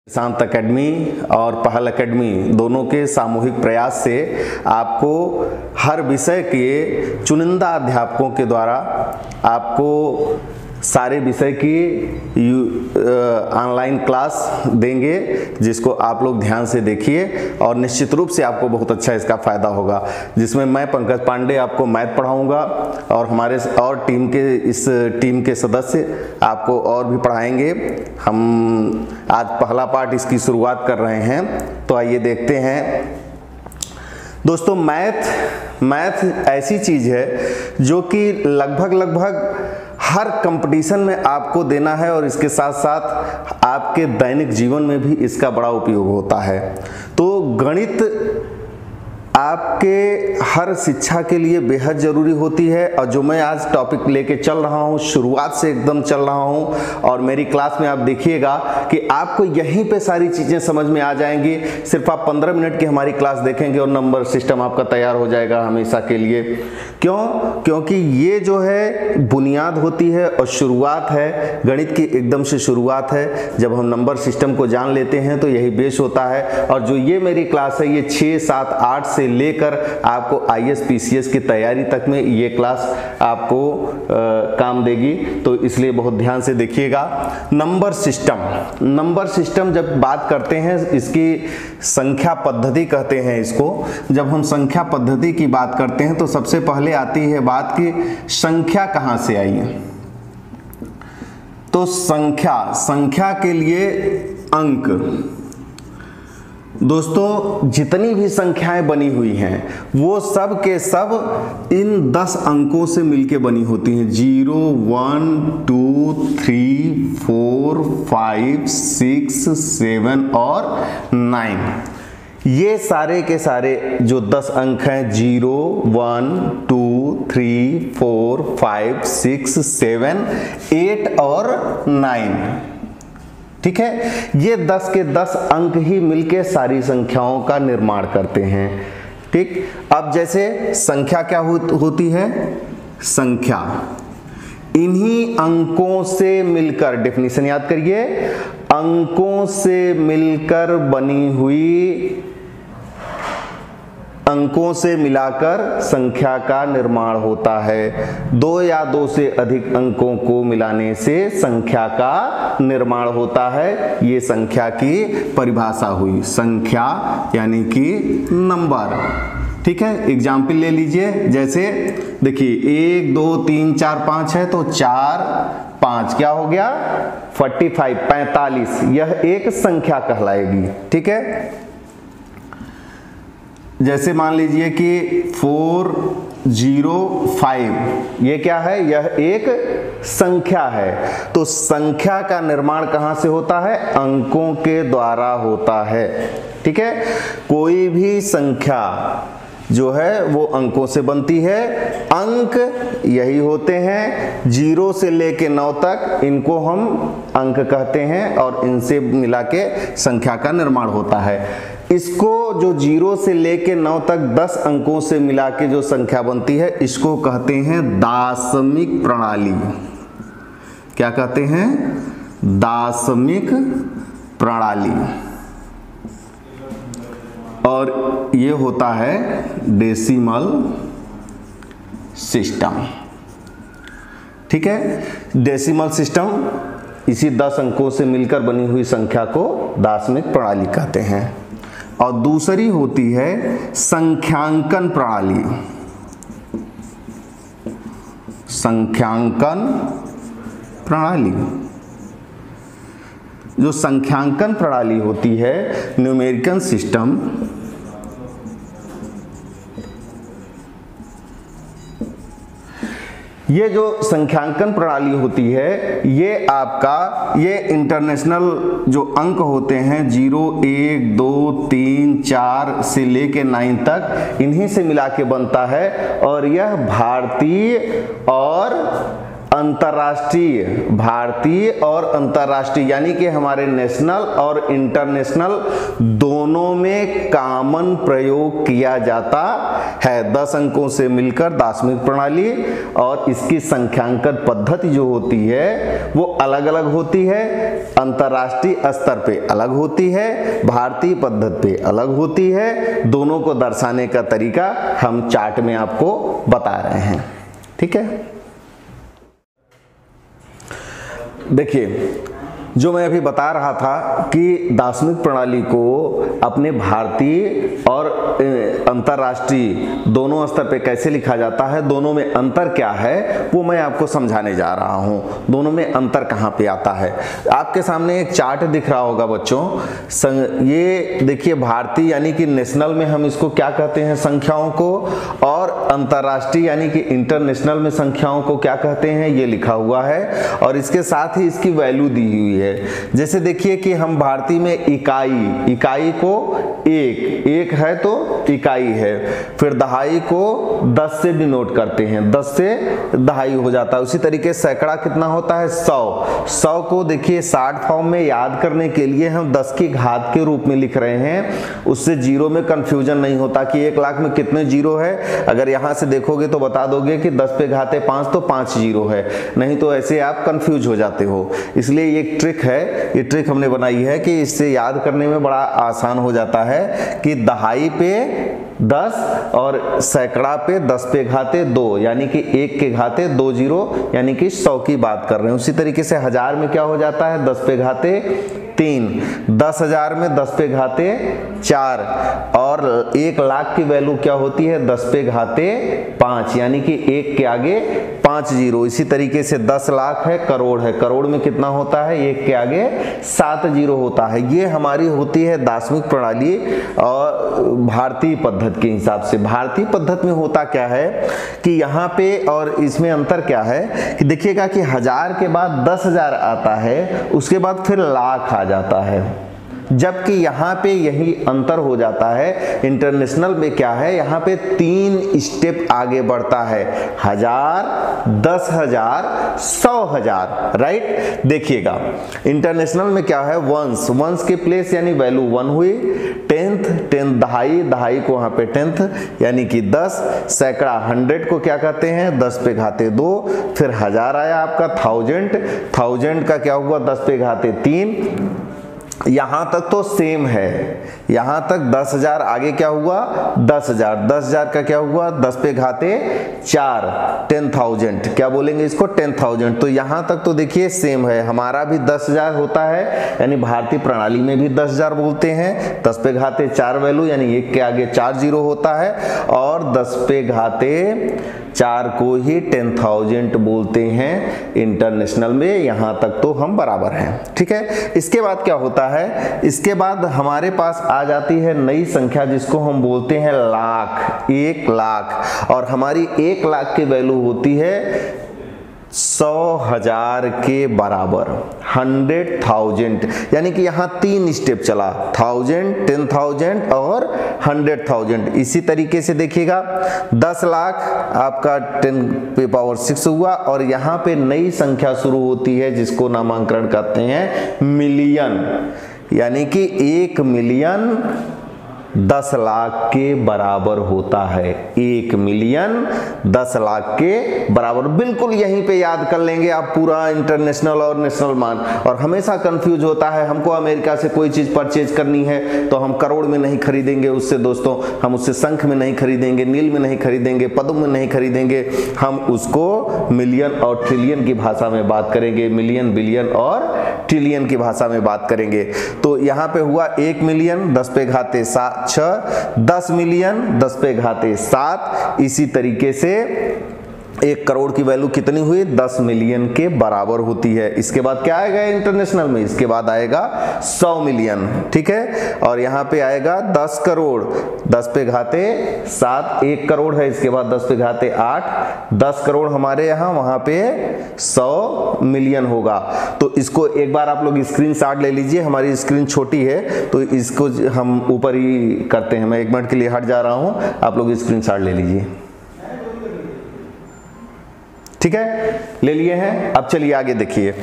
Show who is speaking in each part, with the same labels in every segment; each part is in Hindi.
Speaker 1: शांत एकेडमी और पहल एकेडमी दोनों के सामूहिक प्रयास से आपको हर विषय के चुनिंदा अध्यापकों के द्वारा आपको सारे विषय की ऑनलाइन क्लास देंगे, जिसको आप लोग ध्यान से देखिए और निश्चित रूप से आपको बहुत अच्छा इसका फ़ायदा होगा। जिसमें मैं पंकज पांडे आपको मैथ पढ़ाऊंगा और हमारे और इस टीम के सदस्य आपको और भी पढ़ाएंगे। हम आज पहला पार्ट इसकी शुरुआत कर रहे हैं, तो आइए देखते हैं। दोस्तों, मैथ ऐसी चीज़ है जो कि लगभग हर कंपटीशन में आपको देना है और इसके साथ साथ आपके दैनिक जीवन में भी इसका बड़ा उपयोग होता है। तो गणित आपके हर शिक्षा के लिए बेहद ज़रूरी होती है और जो मैं आज टॉपिक लेके चल रहा हूँ, शुरुआत से एकदम चल रहा हूँ और मेरी क्लास में आप देखिएगा कि आपको यहीं पे सारी चीज़ें समझ में आ जाएंगी। सिर्फ आप 15 मिनट की हमारी क्लास देखेंगे और नंबर सिस्टम आपका तैयार हो जाएगा हमेशा के लिए। क्यों? क्योंकि ये जो है बुनियाद होती है और शुरुआत है, गणित की एकदम से शुरुआत है। जब हम नंबर सिस्टम को जान लेते हैं तो यही बेस होता है। और जो ये मेरी क्लास है, ये 6, 7, 8 से लेकर आपको IAS PCS की तैयारी तक में ये क्लास आपको काम देगी, तो इसलिए बहुत ध्यान से देखिएगा। नंबर सिस्टम जब बात करते हैं, इसकी संख्या पद्धति कहते हैं इसको। जब हम संख्या पद्धति की बात करते हैं तो सबसे पहले आती है बात कि संख्या कहां से आई है। तो संख्या के लिए अंक, दोस्तों जितनी भी संख्याएं बनी हुई हैं वो सब के सब इन 10 अंकों से मिलके बनी होती हैं। 0, 1, 2, 3, 4, 5, 6, 7 और 9। ये सारे के सारे जो 10 अंक हैं, 0, 1, 2, 3, 4, 5, 6, 7, 8 और 9। ठीक है, ये 10 के 10 अंक ही मिलके सारी संख्याओं का निर्माण करते हैं। ठीक, अब जैसे संख्या क्या होती है? संख्या इन्हीं अंकों से मिलकर, डेफिनेशन याद करिए, अंकों से मिलकर बनी हुई, अंकों से मिलाकर संख्या का निर्माण होता है। 2 या 2 से अधिक अंकों को मिलाने से संख्या का निर्माण होता है। ये संख्या की परिभाषा हुई। संख्या यानी कि नंबर। ठीक है, एग्जाम्पल ले लीजिए। जैसे देखिए 1, 2, 3, 4, 5 है, तो 4, 5 क्या हो गया? 45। यह एक संख्या कहलाएगी। ठीक है, जैसे मान लीजिए कि 405, ये क्या है? यह एक संख्या है। तो संख्या का निर्माण कहां से होता है? अंकों के द्वारा होता है। ठीक है, कोई भी संख्या जो है वो अंकों से बनती है। अंक यही होते हैं 0 से लेके 9 तक, इनको हम अंक कहते हैं और इनसे मिला के संख्या का निर्माण होता है। इसको जो 0 से लेके 9 तक 10 अंकों से मिला के जो संख्या बनती है, इसको कहते हैं दाशमिक प्रणाली। क्या कहते हैं? दाशमिक प्रणाली। और ये होता है डेसिमल सिस्टम। ठीक है, डेसिमल सिस्टम इसी 10 अंकों से मिलकर बनी हुई संख्या को दाशमिक प्रणाली कहते हैं। और दूसरी होती है संख्यांकन प्रणाली। संख्यांकन प्रणाली, जो संख्यांकन प्रणाली होती है, न्यूमेरिकल सिस्टम, ये जो संख्यांकन प्रणाली होती है, ये इंटरनेशनल जो अंक होते हैं 0, 1, 2, 3, 4 से लेके 9 तक, इन्हीं से मिला के बनता है। और यह भारतीय और अंतर्राष्ट्रीय, भारतीय और अंतर्राष्ट्रीय यानी कि हमारे नेशनल और इंटरनेशनल दोनों में कॉमन प्रयोग किया जाता है। 10 अंकों से मिलकर दार्शनिक प्रणाली और इसकी संख्यांकन पद्धति जो होती है वो अलग अलग होती है, अंतर्राष्ट्रीय स्तर पे अलग होती है, भारतीय पद्धति पे अलग होती है। दोनों को दर्शाने का तरीका हम चार्ट में आपको बता रहे हैं, ठीक है। देखिए, जो मैं अभी बता रहा था कि दार्शनिक प्रणाली को अपने भारतीय और अंतर्राष्ट्रीय दोनों स्तर पे कैसे लिखा जाता है, दोनों में अंतर क्या है, वो मैं आपको समझाने जा रहा हूँ। दोनों में अंतर कहाँ पे आता है। आपके सामने एक चार्ट दिख रहा होगा बच्चों। ये देखिए, भारतीय यानी कि नेशनल में हम इसको क्या कहते हैं, संख्याओं को, और अंतर्राष्ट्रीय यानी कि इंटरनेशनल में संख्याओं को क्या कहते हैं, ये लिखा हुआ है और इसके साथ ही इसकी वैल्यू दी हुई है। जैसे देखिए कि हम भारतीय में इकाई को एक है तो इकाई है, फिर दहाई को 10 से डिनोट करते हैं, 10 से दहाई हो जाता है। उसी तरीके सैकड़ा कितना होता है, 100 को देखिए 60 फॉर्म में याद करने के लिए हम 10 की घात के रूप में लिख रहे हैं। उससे जीरो में कंफ्यूजन नहीं होता कि 1 लाख में कितने जीरो है। अगर यहां से देखोगे तो बता दोगे कि 10 पे घाते 5 तो 5 जीरो है, नहीं तो ऐसे आप कंफ्यूज हो जाते हो। इसलिए ये ट्रिक है, ये ट्रिक हमने बनाई है कि इससे याद करने में बड़ा आसान हो जाता है कि दहाई पे 10 और सैकड़ा पे 10 पे घाते 2 यानी कि 1 के घाते 2 जीरो यानी कि 100 की बात कर रहे हैं। उसी तरीके से हजार में क्या हो जाता है, 10 पे घाते 3, 10,000 में 10 पे घाते 4 और 1 लाख की वैल्यू क्या होती है, 10 पे घाते 5 यानी कि 1 के आगे 5 जीरो। इसी तरीके से 10 लाख है, करोड़ में कितना होता है, 1 के आगे 7 जीरो होता है। ये हमारी होती है दार्शनिक प्रणाली और भारतीय पद्धति के हिसाब से। भारतीय पद्धति में होता क्या है कि यहाँ पे और इसमें अंतर क्या है कि देखिएगा कि हजार के बाद 10,000 आता है, उसके बाद फिर लाख आ जाता है, जबकि यहाँ पे यही अंतर हो जाता है। इंटरनेशनल में क्या है, यहाँ पे 3 स्टेप आगे बढ़ता है, 1000, 10,000, 100,000, राइट। देखिएगा इंटरनेशनल में क्या है, वंस के प्लेस यानी वैल्यू 1 हुई, टेंथ दहाई को वहां पे 10th यानी कि 10, सैकड़ा 100 को क्या कहते हैं, 10 पे घाते 2, फिर हजार आया आपका 1000 का क्या हुआ, 10 पे घाते 3। यहां तक तो सेम है, यहां तक 10,000 आगे क्या हुआ, 10,000 का क्या हुआ, 10 पे घाते 4, 10,000 क्या बोलेंगे इसको, 10,000। तो यहां तक तो देखिए सेम है, हमारा भी 10,000 होता है यानी भारतीय प्रणाली में भी 10,000 बोलते हैं। 10 पे घाते 4 वैल्यू यानी 1 के आगे 4 जीरो होता है और 10 पे घाते 4 को ही 10,000 बोलते हैं इंटरनेशनल में। यहां तक तो हम बराबर हैं, ठीक है। इसके बाद क्या होता है, इसके बाद हमारे पास आ जाती है नई संख्या जिसको हम बोलते हैं लाख, 1 लाख। और हमारी 1 लाख की वैल्यू होती है 100,000 के बराबर, 100,000 यानी कि यहाँ 3 स्टेप चला, 1000, 10,000 और 100,000। इसी तरीके से देखिएगा 10 लाख आपका 10 पे पावर 6 हुआ और यहाँ पे नई संख्या शुरू होती है जिसको नामांकन कहते हैं मिलियन, यानी कि 1 मिलियन 10 लाख के बराबर होता है। 1 मिलियन 10 लाख के बराबर। बिल्कुल यहीं पे याद कर लेंगे आप पूरा इंटरनेशनल और नेशनल मान। और हमेशा कंफ्यूज होता है, हमको अमेरिका से कोई चीज परचेज करनी है तो हम करोड़ में नहीं खरीदेंगे उससे दोस्तों, हम उससे संख में नहीं खरीदेंगे, नील में नहीं खरीदेंगे, पद्म में नहीं खरीदेंगे, हम उसको मिलियन और ट्रिलियन की भाषा में बात करेंगे, मिलियन, बिलियन और ट्रिलियन की भाषा में बात करेंगे। तो यहाँ पे हुआ 1 मिलियन 10 पे घाते 6, 10 मिलियन 10 पे घाते 7। इसी तरीके से 1 करोड़ की वैल्यू कितनी हुई, 10 मिलियन के बराबर होती है। इसके बाद क्या आएगा इंटरनेशनल में, इसके बाद आएगा 100 मिलियन, ठीक है। और यहाँ पे आएगा 10 करोड़ 10 पे घाते 7, 1 करोड़ है, इसके बाद 10 पे घाते 8, 10 करोड़ हमारे यहाँ, वहां पे 100 मिलियन होगा। तो इसको एक बार आप लोग स्क्रीनशॉट ले लीजिए, हमारी स्क्रीन छोटी है तो इसको हम ऊपर ही करते हैं। मैं 1 मिनट के लिए हट जा रहा हूं, आप लोग स्क्रीनशॉट ले लीजिए। ठीक है, ले लिए हैं। अब चलिए आगे देखिए।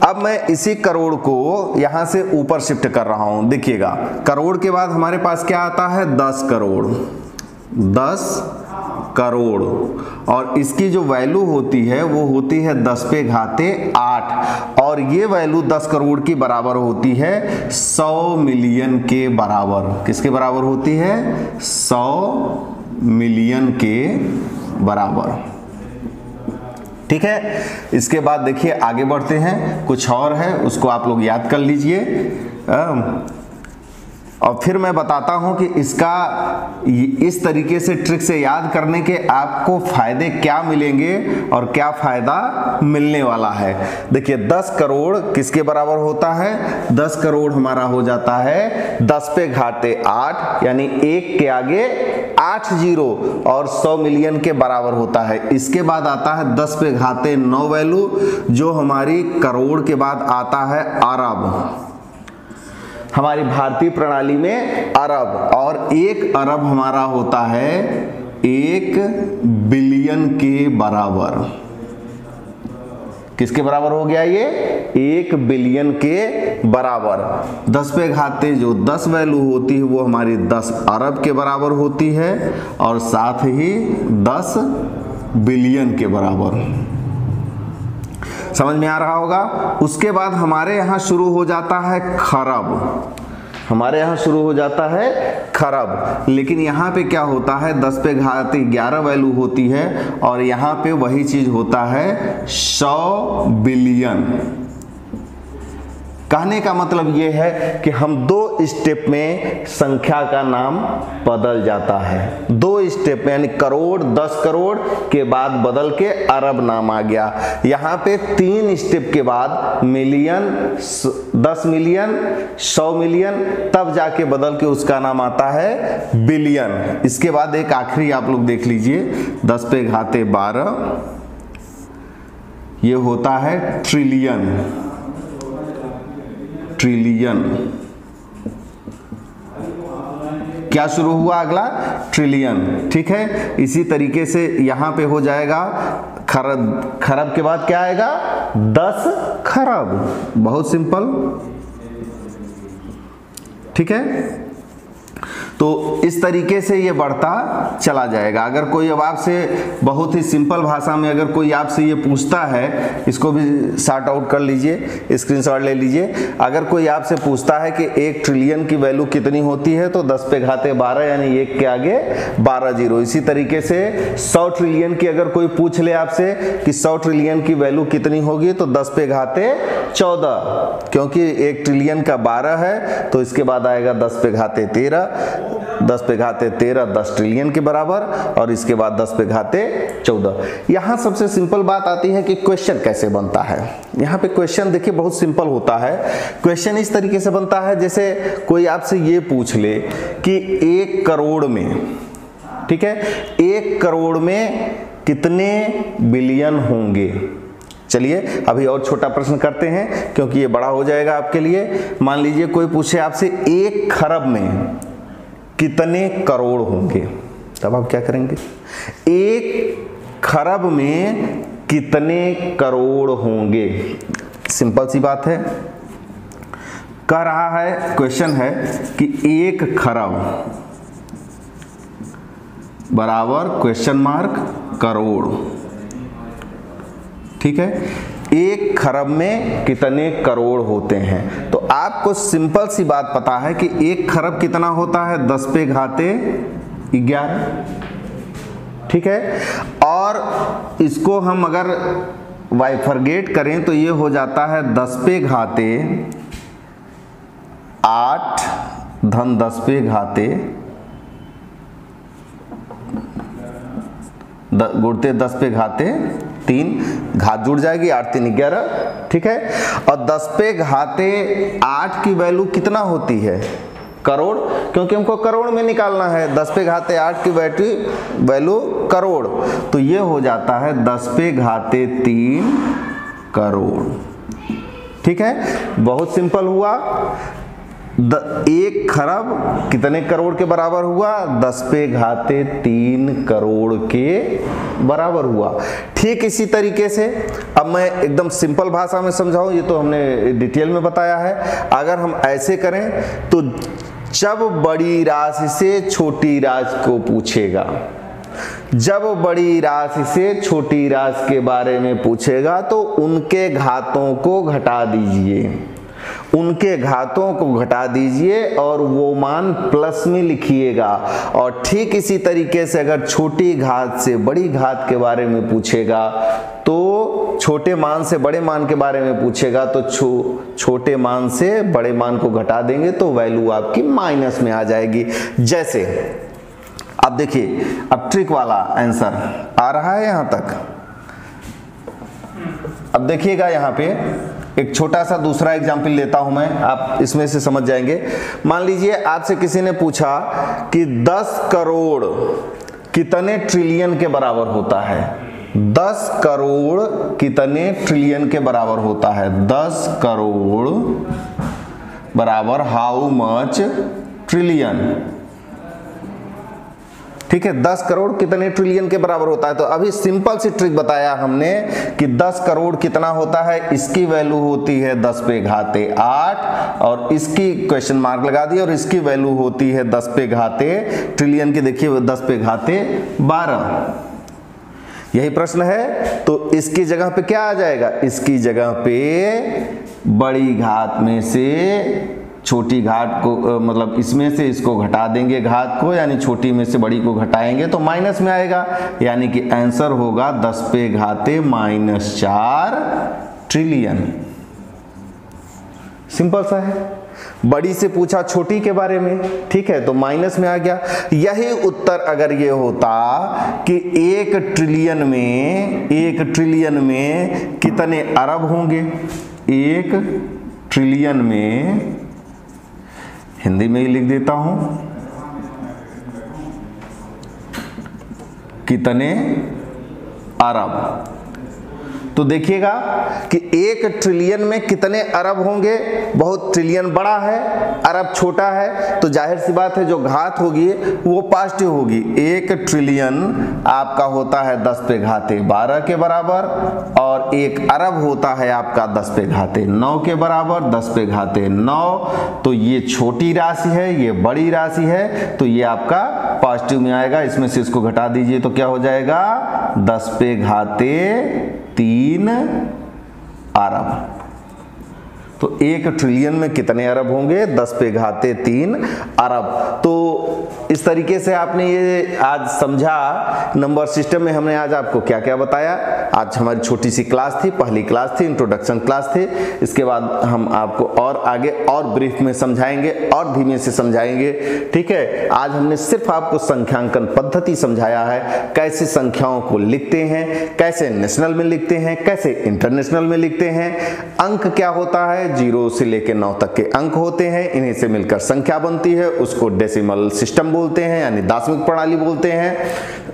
Speaker 1: अब मैं इसी करोड़ को यहां से ऊपर शिफ्ट कर रहा हूं। देखिएगा, करोड़ के बाद हमारे पास क्या आता है? 10 करोड़। 10 करोड़ और इसकी जो वैल्यू होती है वो होती है 10 पे घाते 8 और ये वैल्यू 10 करोड़ की बराबर होती है 100 मिलियन के बराबर। किसके बराबर होती है? 100 मिलियन के बराबर। ठीक है, इसके बाद देखिए आगे बढ़ते हैं। कुछ और है, उसको आप लोग याद कर लीजिए और फिर मैं बताता हूं कि इसका इस तरीके से ट्रिक से याद करने के आपको फायदे क्या मिलेंगे और क्या फायदा मिलने वाला है। देखिए 10 करोड़ किसके बराबर होता है? 10 करोड़ हमारा हो जाता है 10 पे घाते 8 यानी 1 के आगे 8 जीरो और 100 मिलियन के बराबर होता है। इसके बाद आता है 10 पे घाते 9 वैल्यू जो हमारी करोड़ के बाद आता है अरब। हमारी भारतीय प्रणाली में अरब और 1 अरब हमारा होता है 1 बिलियन के बराबर। किसके बराबर हो गया ये? 1 बिलियन के बराबर। 10 पे घाते जो 10 वैल्यू होती है वो हमारी 10 अरब के बराबर होती है और साथ ही 10 बिलियन के बराबर। समझ में आ रहा होगा? उसके बाद हमारे यहाँ शुरू हो जाता है खरब। हमारे यहाँ शुरू हो जाता है खरब, लेकिन यहाँ पे क्या होता है? 10 पे घाते 11 वैल्यू होती है और यहाँ पे वही चीज होता है 100 बिलियन। कहने का मतलब ये है कि हम 2 स्टेप में संख्या का नाम बदल जाता है। 2 स्टेप में यानी करोड़ 10 करोड़ के बाद बदल के अरब नाम आ गया। यहाँ पे 3 स्टेप के बाद मिलियन, 10 मिलियन, 100 मिलियन, तब जाके बदल के उसका नाम आता है बिलियन। इसके बाद एक आखिरी आप लोग देख लीजिए 10 पे घाते 12 ये होता है ट्रिलियन। ट्रिलियन क्या शुरू हुआ? अगला ट्रिलियन। ठीक है, इसी तरीके से यहां पे हो जाएगा खरब। खरब के बाद क्या आएगा? 10 खरब। बहुत सिंपल। ठीक है, तो इस तरीके से ये बढ़ता चला जाएगा। अगर कोई अब आपसे बहुत ही सिंपल भाषा में अगर कोई आपसे ये पूछता है, इसको भी सॉर्ट आउट कर लीजिए, स्क्रीनशॉट ले लीजिए। अगर कोई आपसे पूछता है कि 1 ट्रिलियन की वैल्यू कितनी होती है तो 10 पे घाते 12 यानी 1 के आगे 12 जीरो। इसी तरीके से 100 ट्रिलियन की अगर कोई पूछ ले आपसे कि 100 ट्रिलियन की वैल्यू कितनी होगी तो 10 पे घाते 14, क्योंकि 1 ट्रिलियन का 12 है तो इसके बाद आएगा 10 पे घाते 13। 10 पे घाते 13 10 ट्रिलियन के बराबर और इसके बाद 10 पे घाते 14। यहां सबसे सिंपल बात आती है कि क्वेश्चन कैसे बनता है। यहां पे क्वेश्चन देखिए बहुत सिंपल होता है। क्वेश्चन इस तरीके से बनता है जैसे कोई आपसे ये पूछ ले कि 1 करोड़ में, ठीक है, 1 करोड़ में कितने बिलियन होंगे। चलिए अभी और छोटा प्रश्न करते हैं क्योंकि ये बड़ा हो जाएगा आपके लिए। मान लीजिए कोई पूछे आपसे 1 खरब में कितने करोड़ होंगे, तब आप क्या करेंगे? 1 खरब में कितने करोड़ होंगे। सिंपल सी बात है। कह रहा है, क्वेश्चन है कि 1 खरब बराबर क्वेश्चन मार्क करोड़। ठीक है, 1 खरब में कितने करोड़ होते हैं। तो आपको सिंपल सी बात पता है कि 1 खरब कितना होता है? 10 पे घाते 11। ठीक है, और इसको हम अगर बाइफरगेट करें तो ये हो जाता है 10 पे घाते 8 धन 10 पे घाते गुणते 10 पे घाते 3, घात जुड़ जाएगी 8 3 11। ठीक है, और 10 पे घाते 8 की वैल्यू कितना होती है? करोड़, क्योंकि हमको करोड़ में निकालना है। 10 पे घाते 8 की वैल्यू करोड़, तो ये हो जाता है 10 पे घाते 3 करोड़। ठीक है, बहुत सिंपल हुआ। 1 खरब कितने करोड़ के बराबर हुआ? 10 पे घाते 3 करोड़ के बराबर हुआ। ठीक इसी तरीके से अब मैं एकदम सिंपल भाषा में समझाऊं, ये तो हमने डिटेल में बताया है। अगर हम ऐसे करें तो जब बड़ी राशि से छोटी राशि को पूछेगा, जब बड़ी राशि से छोटी राशि के बारे में पूछेगा तो उनके घातों को घटा दीजिए, उनके घातों को घटा दीजिए और वो मान प्लस में लिखिएगा। और ठीक इसी तरीके से अगर छोटी घात से बड़ी घात के बारे में पूछेगा तो छोटे मान से बड़े मान के बारे में पूछेगा तो छोटे मान से बड़े मान को घटा देंगे तो वैल्यू आपकी माइनस में आ जाएगी। जैसे अब देखिए, अब ट्रिक वाला आंसर आ रहा है यहां तक। अब देखिएगा यहां पे एक छोटा सा दूसरा एग्जाम्पल लेता हूं मैं, आप इसमें से समझ जाएंगे। मान लीजिए आपसे किसी ने पूछा कि 10 करोड़ कितने ट्रिलियन के बराबर होता है? 10 करोड़ कितने ट्रिलियन के बराबर होता है? 10 करोड़ बराबर हाउ मच ट्रिलियन। ठीक है, 10 करोड़ कितने ट्रिलियन के बराबर होता है? तो अभी सिंपल सी ट्रिक बताया हमने कि 10 करोड़ कितना होता है, इसकी वैल्यू होती है 10 पे घाते 8 और इसकी क्वेश्चन मार्क लगा दिया, और इसकी वैल्यू होती है 10 पे घाते ट्रिलियन की, देखिए 10 पे घाते 12। यही प्रश्न है, तो इसकी जगह पे क्या आ जाएगा? इसकी जगह पे बड़ी घात में से छोटी घात को, मतलब इसमें से इसको घटा देंगे घात को, यानी छोटी में से बड़ी को घटाएंगे तो माइनस में आएगा, यानी कि आंसर होगा 10 पे घाते -4 ट्रिलियन। सिंपल सा है। बड़ी से पूछा छोटी के बारे में, ठीक है, तो माइनस में आ गया। यही उत्तर अगर ये होता कि 1 ट्रिलियन में कितने अरब होंगे, 1 ट्रिलियन में, हिंदी में ही लिख देता हूं, कितने अरब। तो देखिएगा कि 1 ट्रिलियन में कितने अरब होंगे। बहुत ट्रिलियन बड़ा है, अरब छोटा है, तो जाहिर सी बात है जो घात होगी वो पॉजिटिव होगी। 1 ट्रिलियन आपका होता है 10 पे घाते 12 के बराबर, और 1 अरब होता है आपका 10 पे घाते 9 के बराबर, 10 पे घाते 9। तो ये छोटी राशि है, ये बड़ी राशि है, तो ये आपका पॉजिटिव में आएगा। इसमें से इसको घटा दीजिए तो क्या हो जाएगा? 10 पे घाते 3 अरब। तो 1 ट्रिलियन में कितने अरब होंगे? 10 पे घाते 3 अरब। तो इस तरीके से आपने ये आज समझा। नंबर सिस्टम में हमने आज आपको क्या क्या बताया। आज हमारी छोटी सी क्लास थी, पहली क्लास थी, इंट्रोडक्शन क्लास थी। इसके बाद हम आपको और आगे और ब्रीफ में समझाएंगे और धीमे से समझाएंगे, ठीक है। आज हमने सिर्फ आपको संख्यांकन पद्धति समझाया है, कैसे संख्याओं को लिखते हैं, कैसे नेशनल में लिखते हैं, कैसे इंटरनेशनल में लिखते हैं, अंक क्या होता है, 0 से लेकर 9 तक के अंक होते हैं, इन्हीं से मिलकर संख्या बनती है, उसको डेसिमल सिस्टम बोलते हैं, यानी दाशमिक प्रणाली बोलते हैं।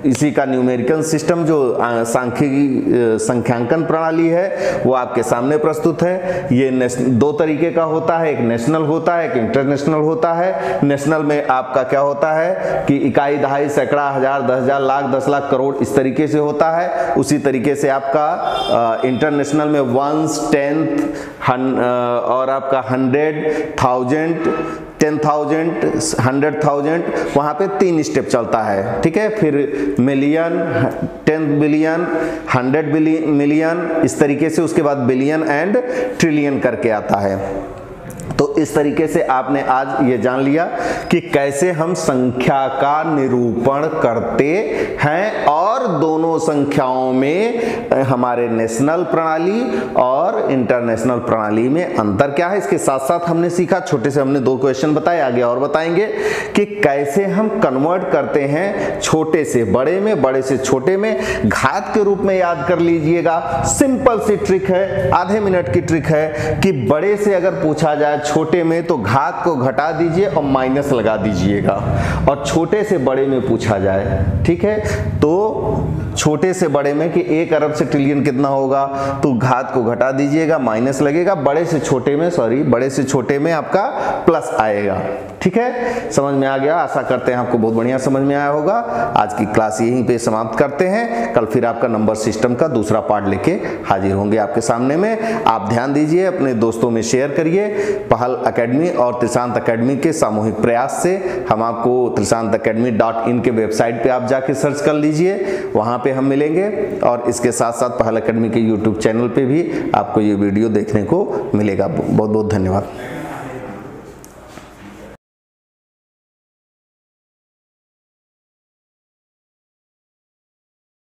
Speaker 1: इसी का न्यूमेरिकल सिस्टम जो सांख्यिकी संख्यांकन प्रणाली है वो आपके सामने प्रस्तुत है। ये 2 तरीके का होता है, एक नेशनल होता है, एक इंटरनेशनल होता है। नेशनल में आपका क्या होता है कि इकाई, दहाई, सैकड़ा, हजार, 10,000, लाख, 10 लाख, करोड़, इस तरीके से होता है। उसी तरीके से आपका इंटरनेशनल में 1, 10th और आपका 100, 1000, 10,000, 100,000, वहां पे 3 स्टेप चलता है, ठीक है। फिर मिलियन, 10 बिलियन, 100 मिलियन, इस तरीके से उसके बाद बिलियन एंड ट्रिलियन करके आता है। तो इस तरीके से आपने आज ये जान लिया कि कैसे हम संख्या का निरूपण करते हैं, और दोनों संख्याओं में हमारे नेशनल प्रणाली और इंटरनेशनल प्रणाली में अंतर क्या है। इसके साथ साथ हमने सीखा, छोटे से हमने 2 क्वेश्चन बताए, आगे और बताएंगे कि कैसे हम कन्वर्ट करते हैं छोटे से बड़े में, बड़े से छोटे में। घात के रूप में याद कर लीजिएगा, सिंपल सी ट्रिक है, आधे मिनट की ट्रिक है कि बड़े से अगर पूछा जाए छोटे में तो घात को घटा दीजिए और माइनस लगा दीजिएगा, और छोटे से बड़े में पूछा जाए, ठीक है, तो छोटे से बड़े में कि 1 अरब से ट्रिलियन कितना होगा, तो घात को घटा दीजिएगा, माइनस लगेगा, बड़े से छोटे में आपका प्लस आएगा। ठीक है, समझ में आ गया? आशा करते हैं आपको बहुत बढ़िया समझ में आया होगा। आज की क्लास यहीं पे समाप्त करते हैं। कल फिर आपका नंबर सिस्टम का दूसरा पार्ट लेके हाजिर होंगे आपके सामने में। आप ध्यान दीजिए, अपने दोस्तों में शेयर करिए। पहल एकेडमी और त्रिशांत एकेडमी के सामूहिक प्रयास से हम आपको trisantaacademy.in के वेबसाइट पे आप जाके सर्च कर लीजिए, वहां पे हम मिलेंगे। और इसके साथ साथ पहल एकेडमी के यूट्यूब चैनल पे भी आपको ये वीडियो देखने को मिलेगा। बहुत बहुत धन्यवाद।